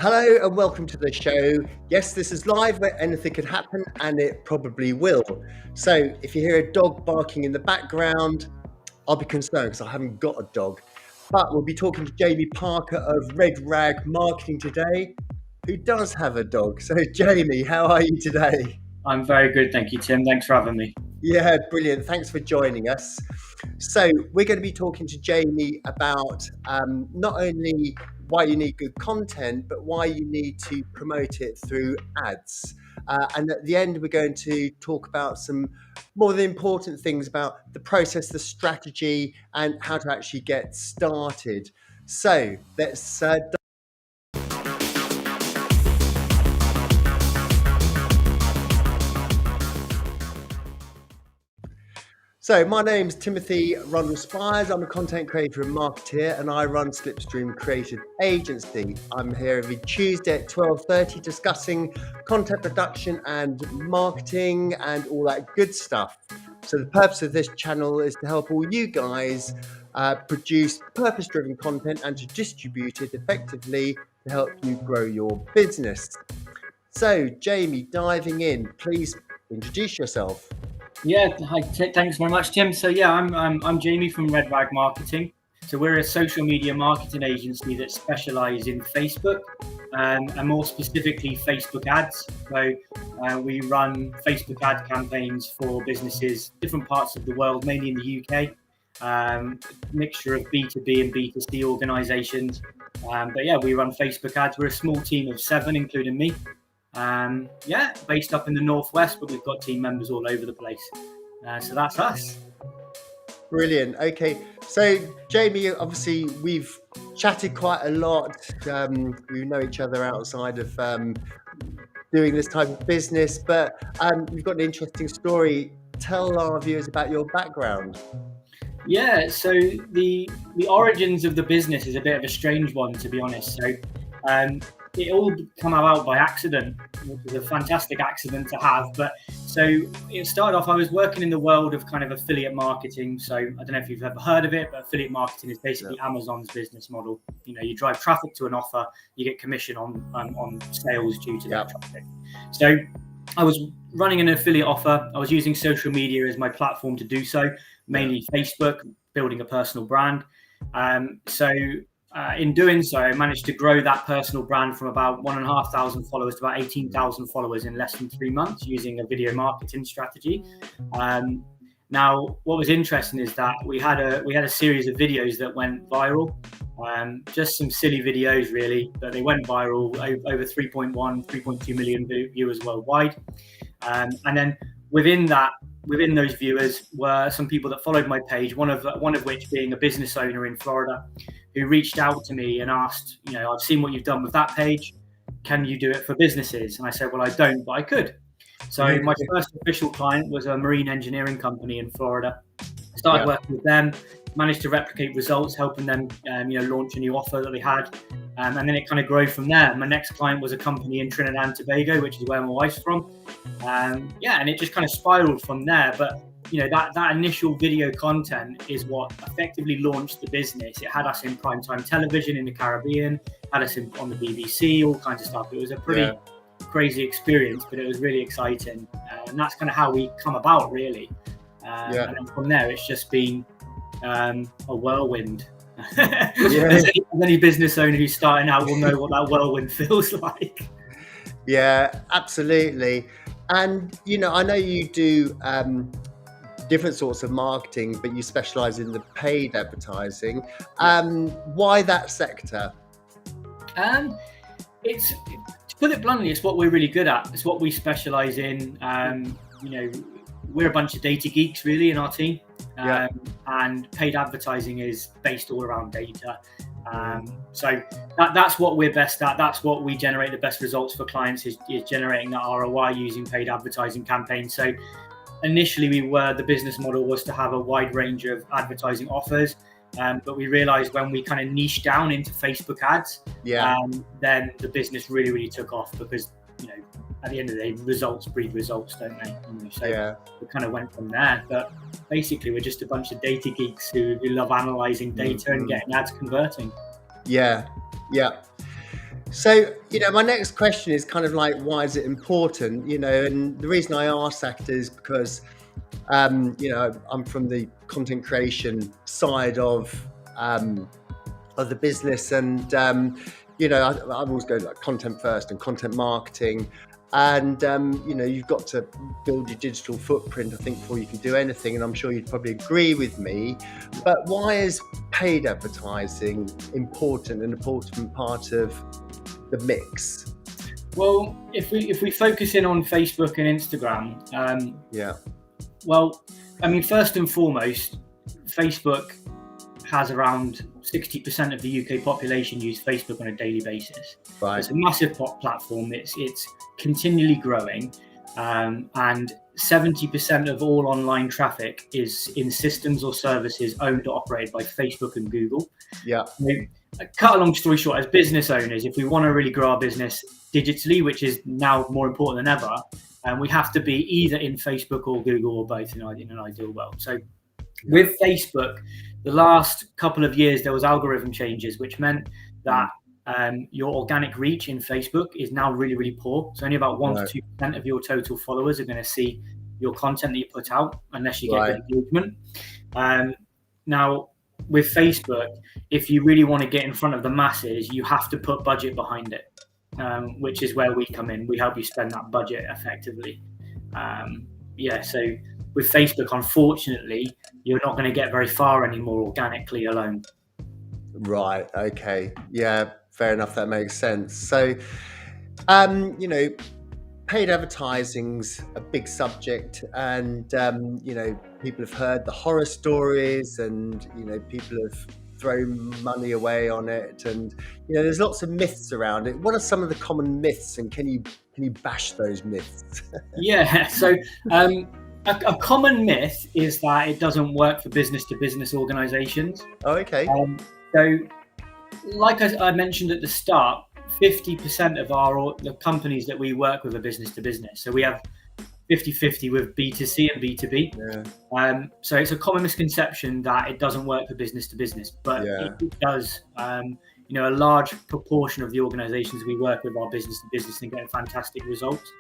Hello and welcome to the show. Yes, this is live where anything can happen and it probably will. So if you hear a dog barking in the background, I'll be concerned because I haven't got a dog. But we'll be talking to Jamie Parker of Red Rag Marketing today, who does have a dog. So Jamie, how are you today? I'm very good, thank you, Tim. Thanks for having me. Yeah, brilliant. Thanks for joining us. So we're going to be talking to Jamie about not only why you need good content, but why you need to promote it through ads. And at the end, we're going to talk about some more of the important things about the process, the strategy, and how to actually get started. So let's So my name's Timothy Rundle-Spiers. I'm a content creator and marketer, and I run Slipstream Creative Agency. I'm here every Tuesday at 12:30 discussing content production and marketing and all that good stuff. So the purpose of this channel is to help all you guys produce purpose-driven content and to distribute it effectively to help you grow your business. So Jamie, diving in, please introduce yourself. Yeah, hi, thanks very much, Tim. So yeah, I'm Jamie from Red Rag Marketing. So we're a social media marketing agency that specialises in Facebook, and more specifically Facebook ads. So we run Facebook ad campaigns for businesses, different parts of the world, mainly in the UK. Mixture of B2B and B2C organisations. But yeah, we run Facebook ads. We're a small team of 7, including me. Based up in the northwest, but we've got team members all over the place. So that's us. Brilliant. Okay, so Jamie, obviously we've chatted quite a lot. We know each other outside of doing this type of business, but you've got an interesting story. Tell our viewers about your background. Yeah, so the origins of the business is a bit of a strange one, to be honest. So it all came about by accident, which was a fantastic accident to have. But so it started off, I was working in the world of kind of affiliate marketing. So I don't know if you've ever heard of it, but affiliate marketing is basically Amazon's business model. You know, you drive traffic to an offer, you get commission on sales due to that traffic. So I was running an affiliate offer. I was using social media as my platform to do so, mainly Facebook, building a personal brand. In doing so, I managed to grow that personal brand from about 1,500 followers to about 18,000 followers in less than 3 months using a video marketing strategy. Now, what was interesting is that we had a series of videos that went viral. Just some silly videos, really, but they went viral, over 3.2 million viewers worldwide. And then within those viewers were some people that followed my page, one of which being a business owner in Florida, who reached out to me and asked, you know, I've seen what you've done with that page. Can you do it for businesses? And I said, well, I don't, but I could. So my first official client was a marine engineering company in Florida. I started working with them, managed to replicate results, helping them, launch a new offer that they had. And then it kind of grew from there. My next client was a company in Trinidad and Tobago, which is where my wife's from. And it just kind of spiraled from there. But you know, that initial video content is what effectively launched the business. It had us in primetime television in the Caribbean, had us on the BBC, all kinds of stuff. It was a pretty crazy experience, but it was really exciting. And that's kind of how we come about, really. And then from there, it's just been a whirlwind. Any business owner who's starting out will know what that whirlwind feels like. Yeah, absolutely. And, you know, I know you do different sorts of marketing, but you specialize in the paid advertising. Why that sector? It's, to put it bluntly, it's what we're really good at. It's what we specialize in. We're a bunch of data geeks, really, in our team. And paid advertising is based all around data. So that's what we're best at. That's what we generate the best results for clients, is generating that ROI using paid advertising campaigns. So initially the business model was to have a wide range of advertising offers. But we realized when we kind of niched down into Facebook ads, then the business really, really took off, because, you know, at the end of the day, results breed results, don't they? So we kind of went from there. But basically, we're just a bunch of data geeks who love analyzing data and getting ads converting. Yeah. So, my next question is kind of like, why is it important? And the reason I ask that is because, I'm from the content creation side of the business, and I've always go like content first and content marketing, and you've got to build your digital footprint, I think, before you can do anything. And I'm sure you'd probably agree with me. But why is paid advertising an important part of the mix? Well, if we focus in on Facebook and Instagram, well, I mean, first and foremost, Facebook has around 60% of the UK population use Facebook on a daily basis. Right. It's a massive platform. It's continually growing, and 70% of all online traffic is in systems or services owned or operated by Facebook and Google. Yeah. Cut a long story short, as business owners, if we want to really grow our business digitally, which is now more important than ever, we have to be either in Facebook or Google or both in an ideal world. So with Facebook, the last couple of years, there was algorithm changes, which meant that your organic reach in Facebook is now really, really poor. So only about 1% to 2% of your total followers are going to see your content that you put out, unless you get good engagement. Now, with Facebook, if you really want to get in front of the masses, you have to put budget behind it, which is where we come in. We help you spend that budget effectively. So with Facebook, unfortunately, you're not going to get very far anymore organically alone. Right. Okay. Yeah, fair enough. That makes sense. So, paid advertising's a big subject, and people have heard the horror stories, and people have thrown money away on it, and there's lots of myths around it. What are some of the common myths, and can you bash those myths? Yeah. So a common myth is that it doesn't work for business to business organizations. Oh, okay. So like I mentioned at the start, 50% of the companies that we work with are business to business. So we have 50-50 with B2C and B2B. Yeah. So it's a common misconception that it doesn't work for business to business, but it does. A large proportion of the organizations we work with are business to business and getting fantastic results.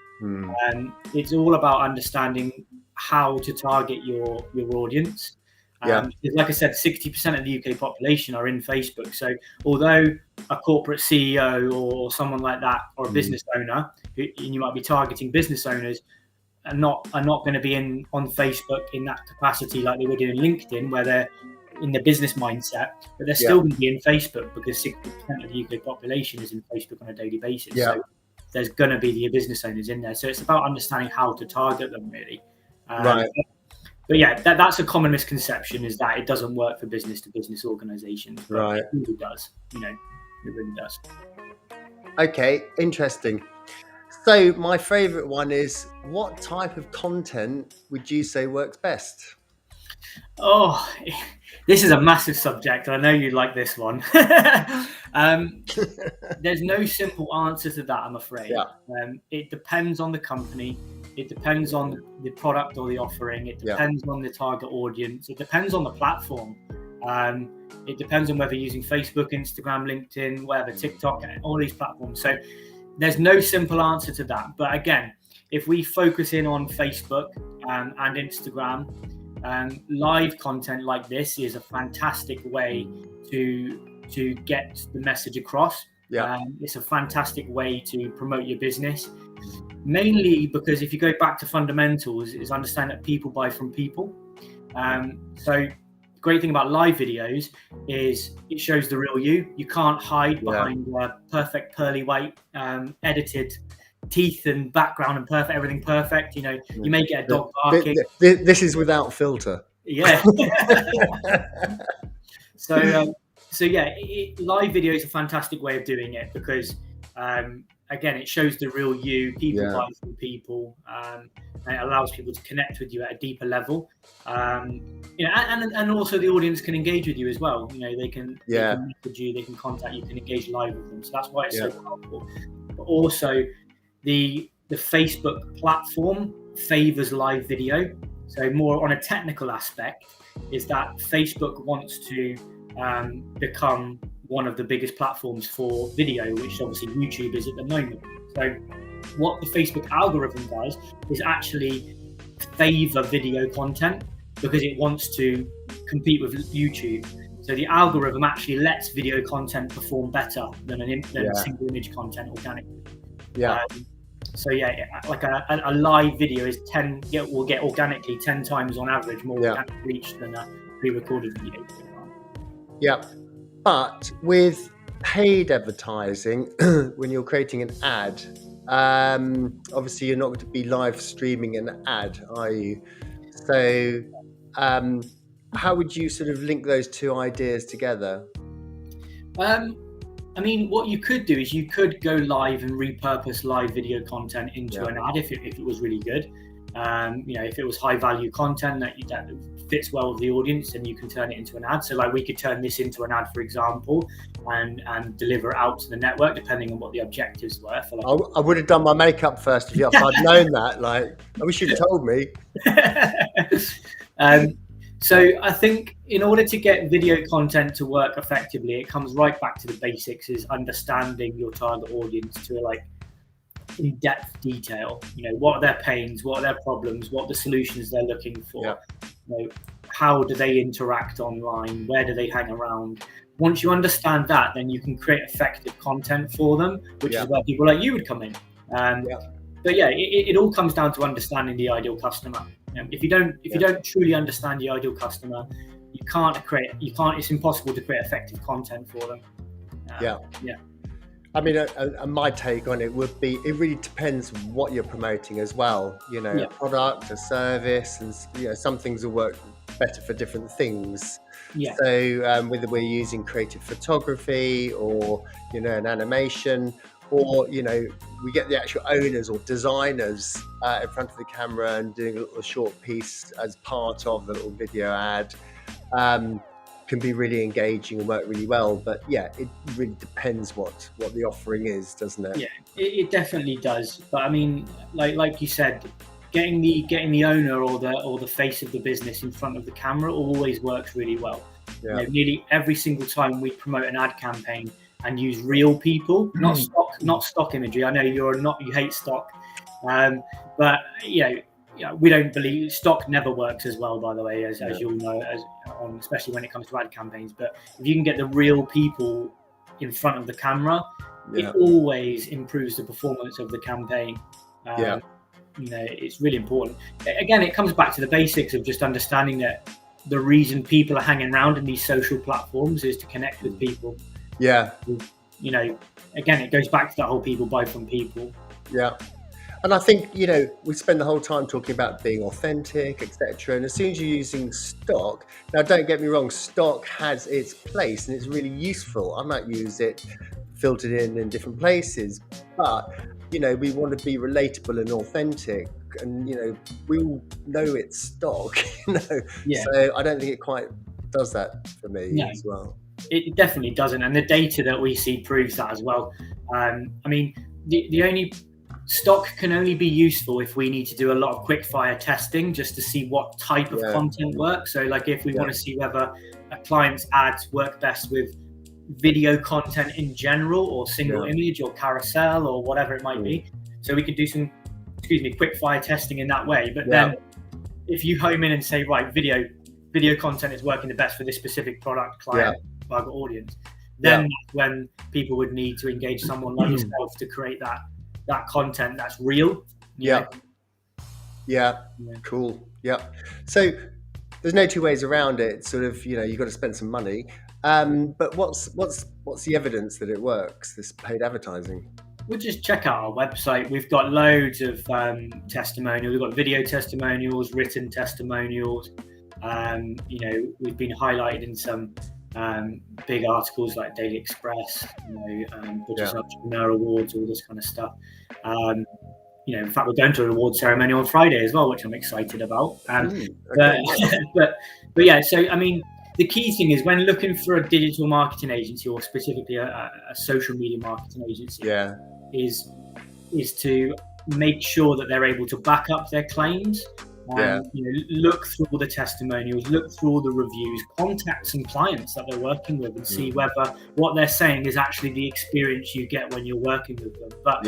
It's all about understanding how to target your audience. Like I said, 60% of the UK population are in Facebook. So although a corporate CEO or someone like that, or a business owner, you might be targeting business owners, are not going to be on Facebook in that capacity like they would in LinkedIn, where they're in the business mindset, but they're still going to be in Facebook because 60% of the UK population is in Facebook on a daily basis. So there's going to be the business owners in there. So it's about understanding how to target them, really. But yeah, that's a common misconception, is that it doesn't work for business to business organizations. But it really does. It really does. Okay, interesting. So my favorite one is, what type of content would you say works best? Oh, this is a massive subject. I know you like this one. There's no simple answer to that, I'm afraid. It depends on the company. It depends on the product or the offering. It depends on the target audience. It depends on the platform. It depends on whether you're using Facebook, Instagram, LinkedIn, whatever, TikTok, all these platforms. So there's no simple answer to that. But again, if we focus in on Facebook and Instagram, live content like this is a fantastic way to get the message across. It's a fantastic way to promote your business, mainly because if you go back to fundamentals, is understand that people buy from people. So the great thing about live videos is it shows the real you. You can't hide behind perfect pearly white edited teeth and background and everything perfect. You may get a dog barking. This is without filter. Yeah. So live video is a fantastic way of doing it because again, it shows the real you. People buy from people, and it allows people to connect with you at a deeper level. And also the audience can engage with you as well. They can message you, they can contact you, can engage live with them. So that's why it's so powerful. But also, the Facebook platform favors live video. So more on a technical aspect is that Facebook wants to become one of the biggest platforms for video, which obviously YouTube is at the moment. So what the Facebook algorithm does is actually favor video content because it wants to compete with YouTube. So the algorithm actually lets video content perform better than single image content organically. So like a live video will get organically 10 times on average more organic reach than a pre-recorded video. Yeah, but with paid advertising, when you're creating an ad, obviously you're not going to be live streaming an ad, are you? So how would you sort of link those two ideas together? I mean, what you could do is you could go live and repurpose live video content into an ad if it was really good. If it was high value content that fits well with the audience, then you can turn it into an ad. So like we could turn this into an ad, for example, and deliver it out to the network depending on what the objectives were. I would have done my makeup first if I'd known that. Like, I wish you'd told me. So I think in order to get video content to work effectively, it comes right back to the basics, is understanding your target audience to like in-depth detail. What are their pains, what are their problems, what are the solutions they're looking for, how do they interact online, where do they hang around. Once you understand that, then you can create effective content for them, which is where people like you would come in. But it all comes down to understanding the ideal customer. If you don't truly understand the ideal customer, it's impossible to create effective content for them. I mean, my take on it would be, it really depends what you're promoting as well. A product, a service, and some things will work better for different things. So whether we're using creative photography or an animation, or we get the actual owners or designers in front of the camera and doing a little short piece as part of the little video ad, can be really engaging and work really well. But it really depends what the offering is, doesn't it? It definitely does. But I mean, like you said, getting the owner or the face of the business in front of the camera always works really well. Nearly every single time we promote an ad campaign and use real people, not stock imagery. I know you hate stock, but we don't believe stock never works as well, by the way, as you'll know, especially when it comes to ad campaigns. But if you can get the real people in front of the camera, it always improves the performance of the campaign. It's really important. Again, it comes back to the basics of just understanding that the reason people are hanging around in these social platforms is to connect with people. Again, it goes back to that whole people buy from people. And I think, we spend the whole time talking about being authentic, etc. And as soon as you're using stock, now don't get me wrong, stock has its place and it's really useful. I might use it filtered in different places, but we want to be relatable and authentic, and we all know it's stock. So I don't think it quite does that for me as well. It definitely doesn't, and the data that we see proves that as well. I mean, the only stock can only be useful if we need to do a lot of quick fire testing just to see what type of content works. So like if we want to see whether a client's ads work best with video content in general, or single image, or carousel, or whatever it might be. So we could do some quick fire testing in that way. But then if you home in and say, right, video content is working the best for this specific product, client, target audience, then that's when people would need to engage someone like yourself to create that content that's real. Cool. So there's no two ways around it. Sort of, you've got to spend some money. But what's the evidence that it works, this paid advertising? We'll just check out our website. We've got loads of testimonials. We've got video testimonials, written testimonials. We've been highlighted in some big articles like Daily Express, British Entrepreneur Awards, all this kind of stuff. In fact, we're going to an award ceremony on Friday as well, which I'm excited about. But yeah, so I mean, the key thing is when looking for a digital marketing agency, or specifically a social media marketing agency, is to make sure that they're able to back up their claims Look through all the testimonials, look through all the reviews, contact some clients that they're working with, and see whether what they're saying is actually the experience you get when you're working with them. But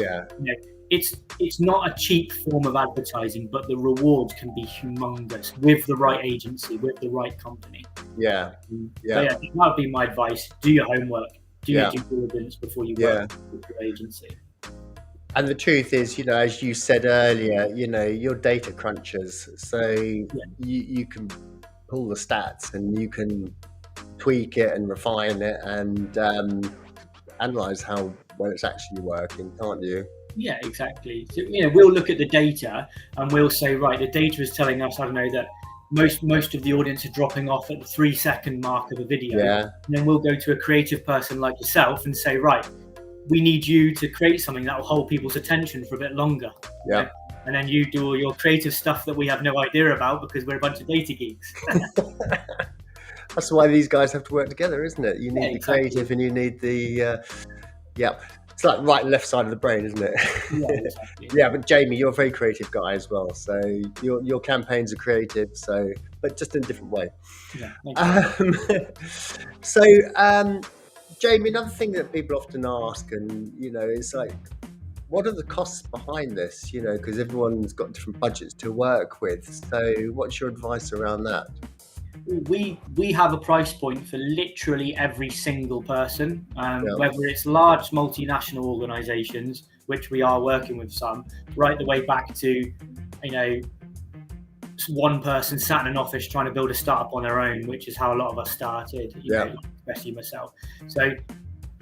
it's not a cheap form of advertising, but the rewards can be humongous with the right agency, with the right company. Yeah. That would be my advice. Do your homework. Do your due diligence before you work with your agency. And the truth is, as you said earlier, you're data crunchers. So you can pull the stats and you can tweak it and refine it and analyze how well it's actually working, can't you? Yeah, exactly. So, we'll look at the data and we'll say, right, the data is telling us, I don't know, that most of the audience are dropping off at the 3-second mark of a video. Yeah. And then we'll go to a creative person like yourself and say, right, we need you to create something that will hold people's attention for a bit longer. Yeah. And then you do all your creative stuff that we have no idea about because we're a bunch of data geeks. That's why these guys have to work together, isn't it? You need the creative and you need the it's like right and left side of the brain, isn't it? Yeah, exactly. Yeah, but Jamie, you're a very creative guy as well. So your campaigns are creative, but just in a different way. Yeah. Jamie, another thing that people often ask, and is like, what are the costs behind this? Because everyone's got different budgets to work with. So what's your advice around that? We have a price point for literally every single person, whether it's large multinational organizations, which we are working with some, right the way back to, one person sat in an office trying to build a startup on their own, which is how a lot of us started, especially myself. So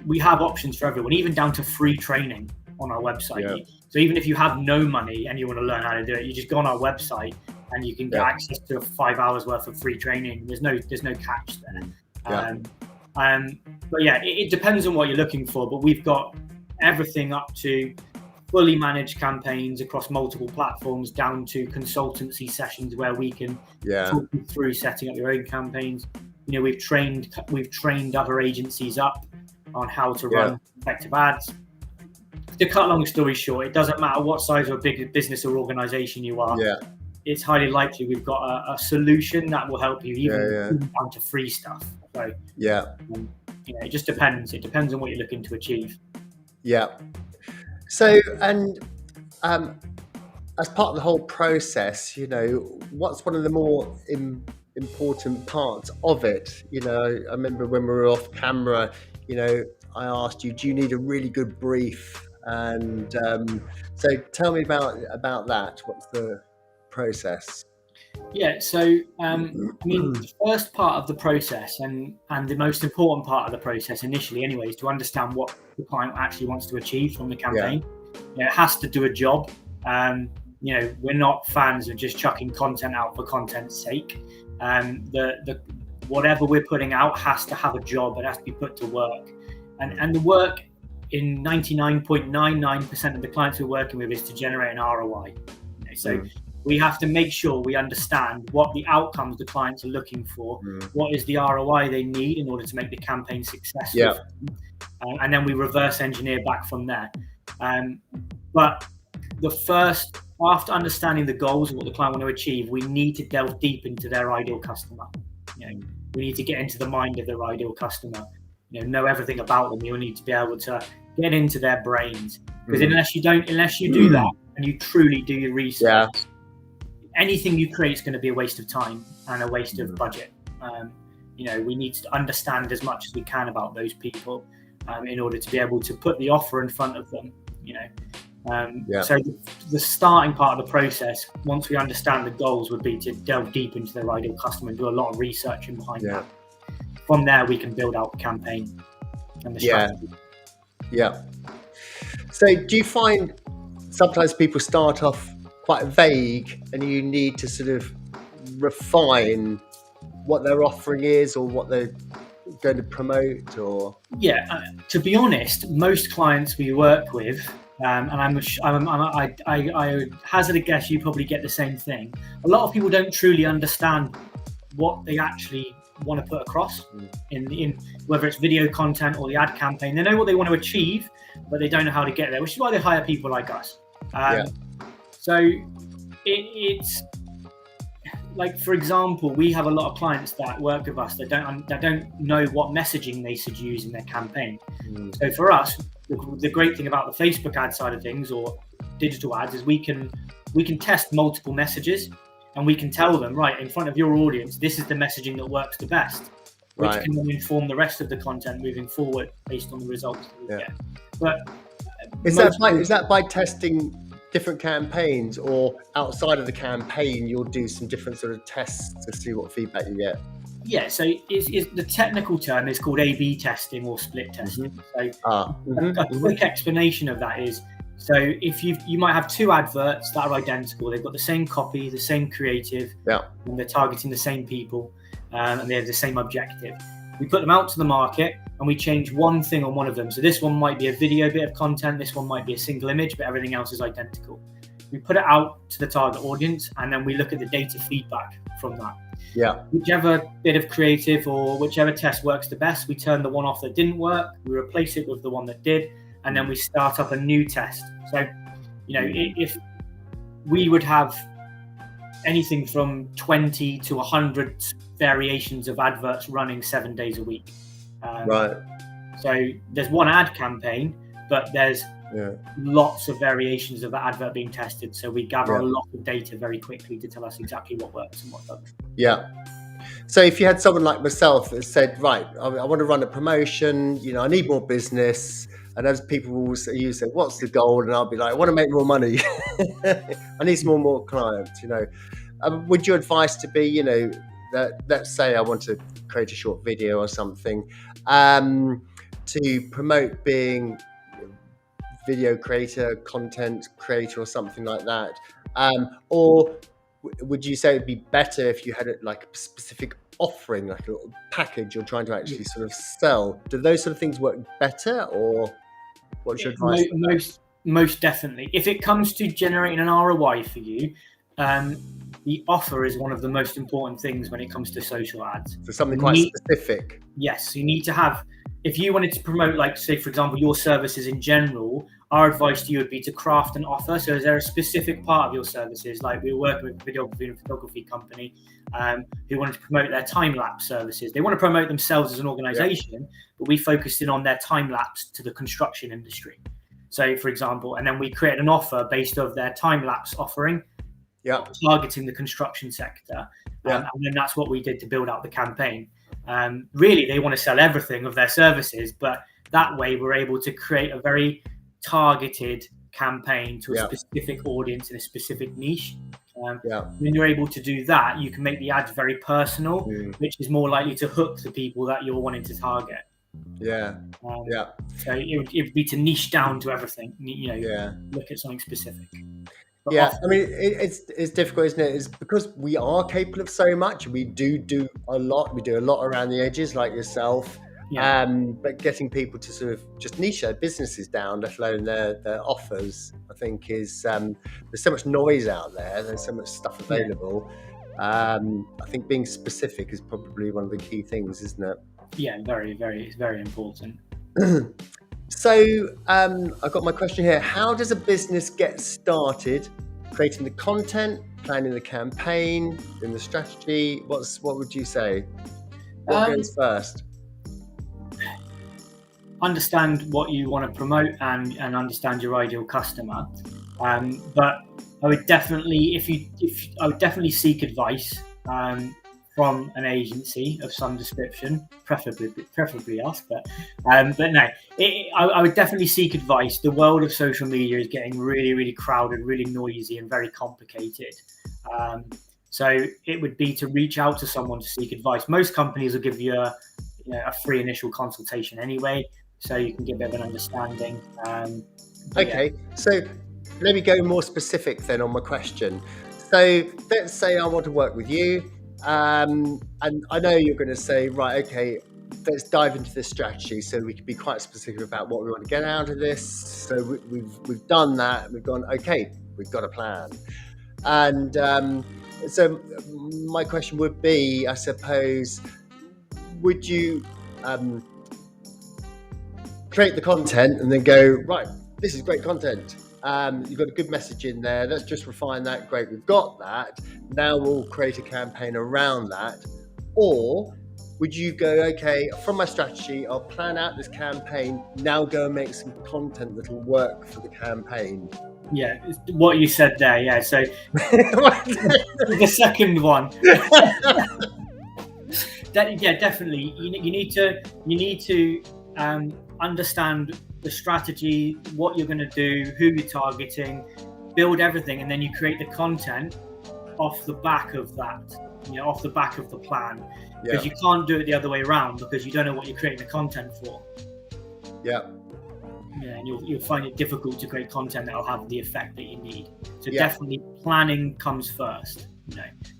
we have options for everyone, even down to free training on our website. Yeah. So even if you have no money and you want to learn how to do it, you just go on our website and you can get access to 5 hours worth of free training. There's no catch there. But it depends on what you're looking for, but we've got everything up to fully managed campaigns across multiple platforms, down to consultancy sessions where we can talk you through setting up your own campaigns. We've trained other agencies up on how to run effective ads. To cut a long story short, it doesn't matter what size of a big business or organization you are. Yeah. It's highly likely we've got a solution that will help you, even down to free stuff. So it just depends. It depends on what you're looking to achieve. Yeah. So, and as part of the whole process, what's one of the more important parts of it? I remember when we were off camera, I asked you, do you need a really good brief? And so tell me about that. What's the process? Yeah, so the first part of the process and the most important part of the process initially anyway is to understand what the client actually wants to achieve from the campaign. It has to do a job. We're not fans of just chucking content out for content's sake. The whatever we're putting out has to have a job. It has to be put to work, and the work in 99.99% of the clients we're working with is to generate an ROI. We have to make sure we understand what the outcomes the clients are looking for, what is the ROI they need in order to make the campaign successful, and then we reverse engineer back from there. But after understanding the goals and what the client want to achieve, we need to delve deep into their ideal customer. We need to get into the mind of their ideal customer. Know everything about them. You'll need to be able to get into their brains, because unless you do that and you truly do your research, anything you create is going to be a waste of time and a waste of budget. We need to understand as much as we can about those people in order to be able to put the offer in front of them. So the starting part of the process, once we understand the goals, would be to delve deep into their ideal customer and do a lot of research in behind that. From there, we can build out the campaign and the strategy. So do you find sometimes people start off quite vague and you need to sort of refine what their offering is or what they're going to promote? Or to be honest, most clients we work with, and I hazard a guess you probably get the same thing. A lot of people don't truly understand what they actually want to put across in whether it's video content or the ad campaign. They know what they want to achieve, but they don't know how to get there, which is why they hire people like us. So it's like for example, we have a lot of clients that work with us that don't know what messaging they should use in their campaign. So for us, the great thing about the Facebook ad side of things or digital ads is we can test multiple messages, and we can tell them, right, in front of your audience, this is the messaging that works the best, which can then inform the rest of the content moving forward based on the results that we get. But is that by testing different campaigns, or outside of the campaign you'll do some different sort of tests to see what feedback you get? Yeah, so the technical term is called A/B testing or split testing. So a quick explanation of that is, so if you might have two adverts that are identical, they've got the same copy, the same creative, and they're targeting the same people, and they have the same objective. We put them out to the market and we change one thing on one of them. So this one might be a video bit of content, this one might be a single image, but everything else is identical. We put it out to the target audience, and then we look at the data feedback from that. Whichever bit of creative or whichever test works the best, we turn the one off that didn't work, we replace it with the one that did, and then we start up a new test. So, if we would have anything from 20 to 100 variations of adverts running 7 days a week. So there's one ad campaign, but there's lots of variations of the advert being tested. So we gather a lot of data very quickly to tell us exactly what works and what doesn't. So if you had someone like myself that said, right, I want to run a promotion, I need more business, and as people will say, you say, what's the goal? And I'll be like, I want to make more money. I need some more clients, would your advice to be, that let's say I want to create a short video or something, to promote being video creator, content creator, or something like that, or would you say it'd be better if you had like a specific offering, like a little package you're trying to actually sort of sell? Do those sort of things work better, or what's your advice? Most definitely. If it comes to generating an ROI for you, the offer is one of the most important things when it comes to social ads. So something quite specific. Yes, you need to have, if you wanted to promote, like, say, for example, your services in general, our advice to you would be to craft an offer. So is there a specific part of your services? Like, we were working with a videography and photography company who wanted to promote their time-lapse services. They want to promote themselves as an organization, but we focused in on their time-lapse to the construction industry. So, for example, and then we created an offer based off their time-lapse offering, targeting the construction sector. And then that's what we did to build out the campaign. Really, they want to sell everything of their services, but that way we're able to create a very targeted campaign to a specific audience in a specific niche. When you're able to do that, you can make the ads very personal, which is more likely to hook the people that you're wanting to target. So it would be to niche down to everything, look at something specific. But I mean, it's difficult, isn't it? It's because we are capable of so much. We do a lot. We do a lot around the edges, like yourself. But getting people to sort of just niche their businesses down, let alone their offers, I think is there's so much noise out there. There's so much stuff available. I think being specific is probably one of the key things, isn't it? Yeah, very, very, it's very important. So I've got my question here. How does a business get started creating the content, planning the campaign, doing the strategy? What would you say? What goes first? Understand what you want to promote and understand your ideal customer. But I would definitely, I would definitely seek advice from an agency of some description, preferably us. But no, I would definitely seek advice. The world of social media is getting really, really crowded, really noisy, and very complicated. So it would be to reach out to someone to seek advice. Most companies will give you a free initial consultation anyway, so you can get a bit of an understanding. Okay, so let me go more specific then on my question. So let's say I want to work with you, and I know you're going to say, right, okay, let's dive into this strategy, so we can be quite specific about what we want to get out of this. So we've done that. We've gone, okay, we've got a plan. And so my question would be, I suppose, would you create the content and then go, right, this is great content, You've got a good message in there. Let's just refine that. Great, we've got that. Now we'll create a campaign around that. Or would you go, okay, from my strategy, I'll plan out this campaign, now go and make some content that'll work for the campaign? Yeah, what you said there. Yeah, so the second one. Yeah, definitely. You need to understand the strategy, what you're going to do, who you're targeting, build everything, and then you create the content off the back of that. Off the back of the plan, because you can't do it the other way around, because you don't know what you're creating the content for. Yeah. Yeah, and you'll find it difficult to create content that will have the effect that you need. So definitely planning comes first.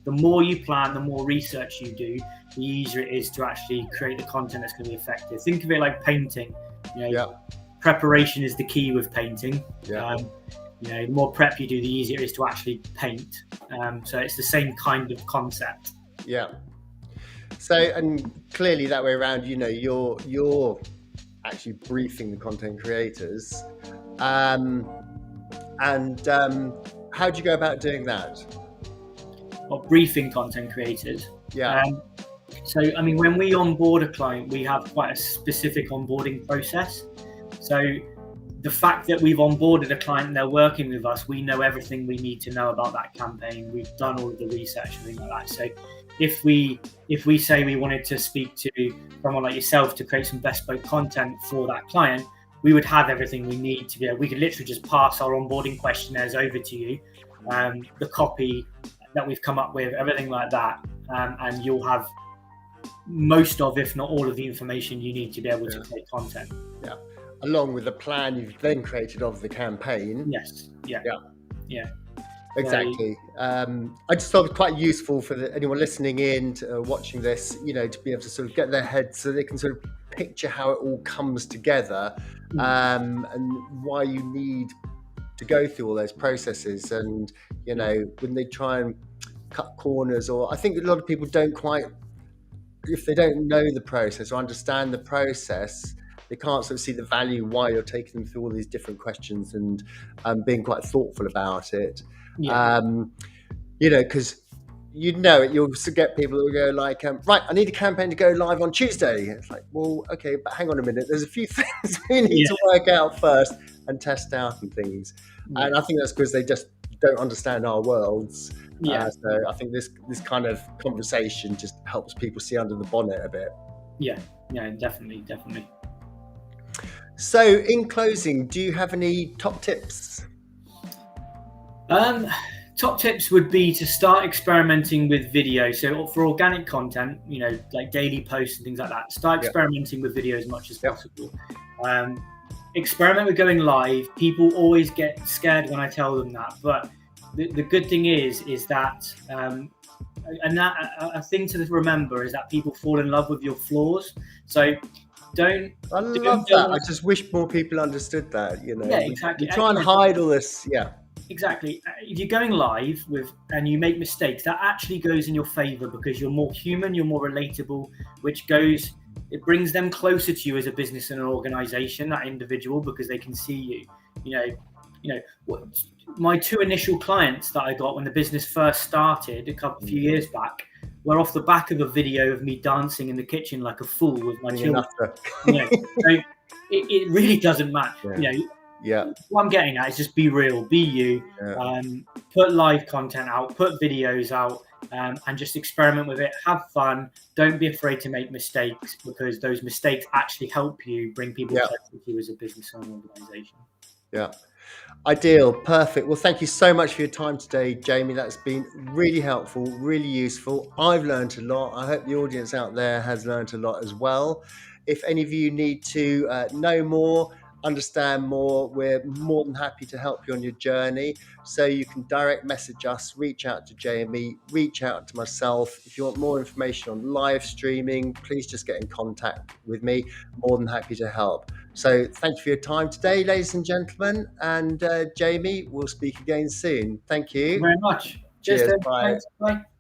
The more you plan, the more research you do, the easier it is to actually create the content that's going to be effective. Think of it like painting. Preparation is the key with painting. The more prep you do, the easier it is to actually paint. So it's the same kind of concept. Yeah. So, and clearly that way around, you're actually briefing the content creators. And how do you go about doing that? Well, briefing content creators. Yeah. So, I mean, when we onboard a client, we have quite a specific onboarding process. So the fact that we've onboarded a client and they're working with us, we know everything we need to know about that campaign. We've done all of the research and things like that. So if we say we wanted to speak to someone like yourself to create some bespoke content for that client, we would have everything we need to be able. We could literally just pass our onboarding questionnaires over to you, the copy that we've come up with, everything like that, and you'll have most of, if not all of the information you need to be able to create content. Yeah. Along with the plan you've then created of the campaign. Yes. Yeah. Exactly. I just thought it was quite useful for anyone listening in, watching this, to be able to sort of get their head so they can sort of picture how it all comes together, and why you need to go through all those processes. And, when they try and cut corners, or I think a lot of people don't quite, if they don't know the process or understand the process, they can't sort of see the value why you're taking them through all these different questions and being quite thoughtful about it. Because you'll get people who go like, right, I need a campaign to go live on Tuesday. It's like, well, okay, but hang on a minute. There's a few things we need to work out first and test out and things. And I think that's because they just don't understand our worlds. So I think this kind of conversation just helps people see under the bonnet a bit. Yeah, definitely. So in closing, do you have any top tips? Top tips would be to start experimenting with video. So for organic content, like daily posts and things like that, start experimenting with video as much as possible. Experiment with going live. People always get scared when I tell them that, but the good thing is that, and that a thing to remember is that people fall in love with your flaws. So I love that. I just wish more people understood that. Yeah, exactly. You try and hide all this. Yeah. Exactly. If you're going live and you make mistakes, that actually goes in your favor, because you're more human, you're more relatable, it brings them closer to you as a business and an organization, that individual, because they can see you. My two initial clients that I got when the business first started a few years back were off the back of a video of me dancing in the kitchen like a fool with my children. So it really doesn't matter. What I'm getting at is just be real, be you, put live content out, put videos out, and just experiment with it. Have fun. Don't be afraid to make mistakes, because those mistakes actually help you bring people closer to you as a business and an organization. Yeah. Ideal. Perfect. Well, thank you so much for your time today, Jamie. That's been really helpful, really useful. I've learned a lot. I hope the audience out there has learned a lot as well. If any of you need to know more, understand more, we're more than happy to help you on your journey. So you can direct message us, reach out to Jamie, reach out to myself. If you want more information on live streaming, please just get in contact with me. More than happy to help. So thank you for your time today, ladies and gentlemen. And Jamie, we'll speak again soon. Thank you. Thank you very much. Cheers. Bye. Bye.